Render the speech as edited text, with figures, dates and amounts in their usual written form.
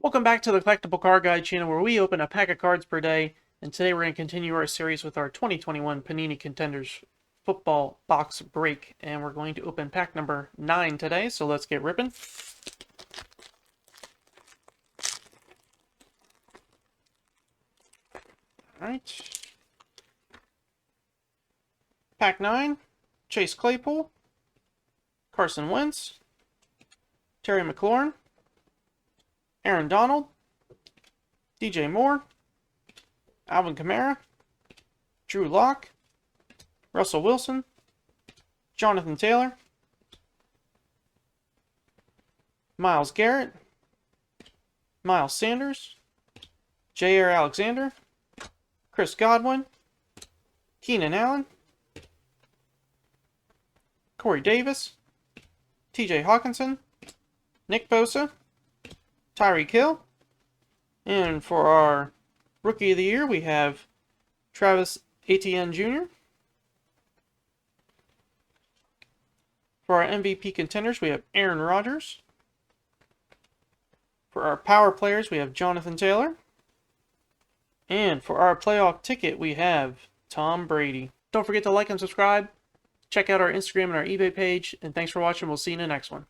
Welcome back to the Collectible Card Guy Channel, where we open a pack of cards per day, and today we're going to continue our series with our 2021 Panini Contenders football box break, and we're going to open pack number 9 today, so let's get ripping. Alright. Pack 9, Chase Claypool, Carson Wentz, Terry McLaurin, Aaron Donald, DJ Moore, Alvin Kamara, Drew Lock, Russell Wilson, Jonathan Taylor, Myles Garrett, Miles Sanders, Jair Alexander, Chris Godwin, Keenan Allen, Corey Davis, TJ Hawkinson, Nick Bosa, Tyreek Hill, and for our Rookie of the Year, we have Travis Etienne Jr. For our MVP contenders, we have Aaron Rodgers. For our power players, we have Jonathan Taylor. And for our playoff ticket, we have Tom Brady. Don't forget to like and subscribe. Check out our Instagram and our eBay page. And thanks for watching. We'll see you in the next one.